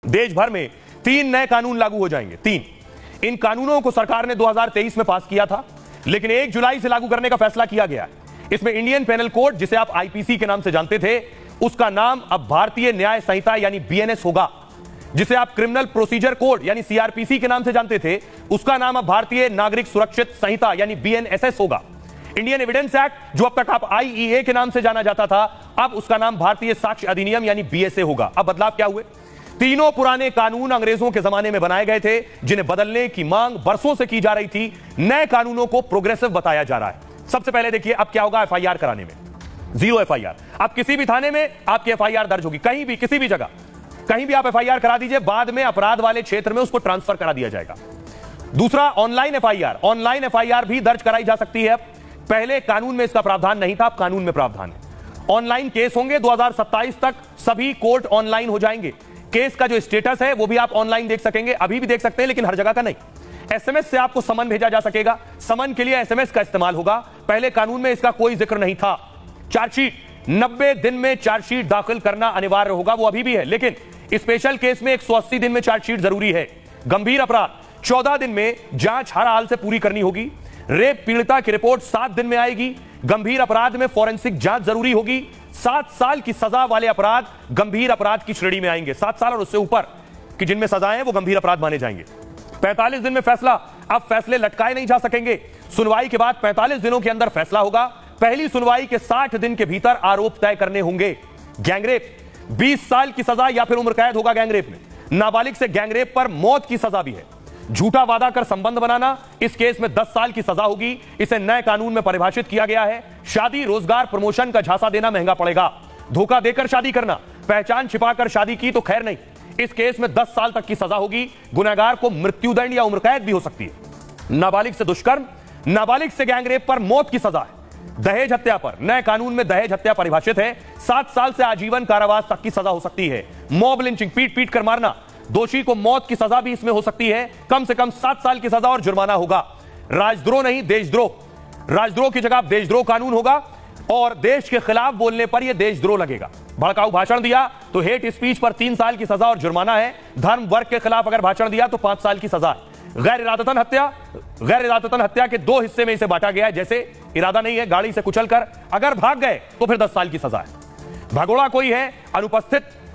देश भर में 3 नए कानून लागू हो जाएंगे। 3 इन कानूनों को सरकार ने 2023 में पास किया था, लेकिन 1 जुलाई से लागू करने का फैसला किया गया। इसमें इंडियन पेनल कोड, जिसे आप आईपीसी के नाम से जानते थे, उसका नाम अब भारतीय न्याय संहिता यानी बीएनएस होगा। जिसे आप क्रिमिनल प्रोसीजर कोड यानी सीआरपीसी के नाम से जानते थे, उसका नाम अब भारतीय नागरिक सुरक्षित संहिता यानी बीएनएसएस होगा। इंडियन एविडेंस एक्ट, जो अब तक आप आईईए के नाम से जाना जाता था, अब उसका नाम भारतीय साक्ष्य अधिनियम यानी बीएसए होगा। अब बदलाव क्या हुए? तीनों पुराने कानून अंग्रेजों के जमाने में बनाए गए थे, जिन्हें बदलने की मांग बरसों से की जा रही थी। नए कानूनों को प्रोग्रेसिव बताया जा रहा है। सबसे पहले देखिए अब क्या होगा एफआईआर कराने में। 0 एफआईआर। अब किसी भी थाने में आपकी एफआईआर दर्ज होगी, कहीं भी, किसी भी जगह, कहीं भी आप एफआईआर करा दीजिए, बाद में अपराध वाले क्षेत्र में उसको ट्रांसफर करा दिया जाएगा। दूसरा, ऑनलाइन एफआईआर। ऑनलाइन एफआईआर भी दर्ज कराई जा सकती है। पहले कानून में इसका प्रावधान नहीं था, अब कानून में प्रावधान है। ऑनलाइन केस होंगे। 2027 तक सभी कोर्ट ऑनलाइन हो जाएंगे। केस का जो स्टेटस है वो भी आप ऑनलाइन देख सकेंगे। अभी भी देख सकते हैं, लेकिन हर जगह का नहीं। एसएमएस से आपको समन भेजा जा सकेगा। समन के लिए एसएमएस का इस्तेमाल होगा। पहले कानून में इसका कोई जिक्र नहीं था। चार्जशीट, 90 दिन में चार्जशीट दाखिल करना अनिवार्य होगा, वो अभी भी है, लेकिन स्पेशल केस में 180 दिन में चार्जशीट जरूरी है। गंभीर अपराध 14 दिन में जांच हर हाल से पूरी करनी होगी। रेप पीड़िता की रिपोर्ट 7 दिन में आएगी। गंभीर अपराध में फॉरेंसिक जांच जरूरी होगी। 7 साल की सजा वाले अपराध गंभीर अपराध की श्रेणी में आएंगे। 7 साल और उससे ऊपर की जिनमें सजाएं हैं वो गंभीर अपराध माने जाएंगे। 45 दिन में फैसला। अब फैसले लटकाए नहीं जा सकेंगे। सुनवाई के बाद 45 दिनों के अंदर फैसला होगा। पहली सुनवाई के 60 दिन के भीतर आरोप तय करने होंगे। गैंगरेप 20 साल की सजा या फिर उम्र कैद होगा। गैंगरेप में नाबालिग से गैंगरेप पर मौत की सजा भी है। झूठा वादा कर संबंध बनाना, इस केस में 10 साल की सजा होगी। इसे नए कानून में परिभाषित किया गया है। शादी, रोजगार, प्रमोशन का झांसा देना महंगा पड़ेगा। धोखा देकर शादी करना, पहचान छिपाकर शादी की तो खैर नहीं, इस केस में 10 साल तक की सजा होगी। गुनहगार को मृत्युदंड या उम्र कैद भी हो सकती है। नाबालिग से दुष्कर्म, नाबालिग से गैंगरेप पर मौत की सजा है। दहेज हत्या पर नए कानून में दहेज हत्या परिभाषित है। 7 साल से आजीवन कारावास तक की सजा हो सकती है। मॉब लिंचिंग, पीट पीट कर मारना, दोषी को मौत की सजा भी इसमें हो सकती है। कम से कम 7 साल की सजा और जुर्माना होगा। राजद्रोह नहीं, देशद्रोह। राजद्रोह की जगह देशद्रोह कानून होगा और देश के खिलाफ बोलने पर यह देशद्रोह लगेगा। भड़काऊ भाषण दिया तो हेट स्पीच पर 3 साल की सजा और जुर्माना है। धर्म वर्ग के खिलाफ अगर भाषण दिया तो 5 साल की सजा है। गैर इरादतन हत्या के 2 हिस्से में इसे बांटा गया है। जैसे इरादा नहीं है, गाड़ी से कुचलकर अगर भाग गए तो फिर 10 साल की सजा है। भगोड़ा कोई है,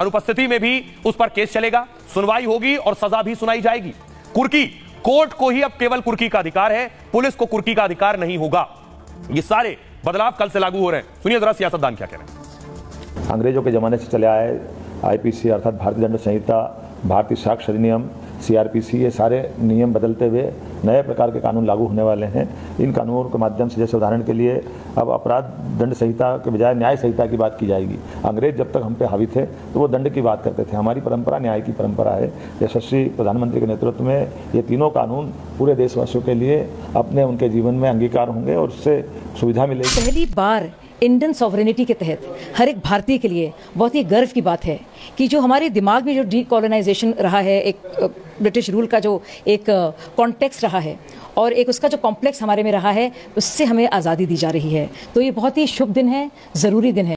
अनुपस्थिति में भी उस पर केस चलेगा, सुनवाई होगी और सजा भी सुनाई जाएगी। कुर्की, कोर्ट को ही अब केवल कुर्की का अधिकार है, पुलिस को कुर्की का अधिकार नहीं होगा। ये सारे बदलाव कल से लागू हो रहे हैं। सुनिए जरा सियासतदान क्या कह रहे हैं। अंग्रेजों के जमाने से चले आए आईपीसी अर्थात भारतीय दंड संहिता, भारतीय साक्ष्य अधिनियम, सीआरपीसी, ये सारे नियम बदलते हुए नए प्रकार के कानून लागू होने वाले हैं। इन कानूनों के माध्यम से, जैसे उदाहरण के लिए, अब अपराध दंड संहिता के बजाय न्याय संहिता की बात की जाएगी। अंग्रेज जब तक हम पे हावी थे तो वो दंड की बात करते थे। हमारी परंपरा न्याय की परंपरा है। यशस्वी प्रधानमंत्री के नेतृत्व में ये तीनों कानून पूरे देशवासियों के लिए अपने उनके जीवन में अंगीकार होंगे और उससे सुविधा मिलेगी। पहली बार इंडियन सॉवरेनिटी के तहत हर एक भारतीय के लिए बहुत ही गर्व की बात है कि जो हमारे दिमाग में जो डीकोलोनाइजेशन रहा है, एक ब्रिटिश रूल का जो एक कॉन्टेक्स्ट रहा है और एक उसका जो कॉम्प्लेक्स हमारे में रहा है, उससे हमें आज़ादी दी जा रही है। तो ये बहुत ही शुभ दिन है, ज़रूरी दिन है।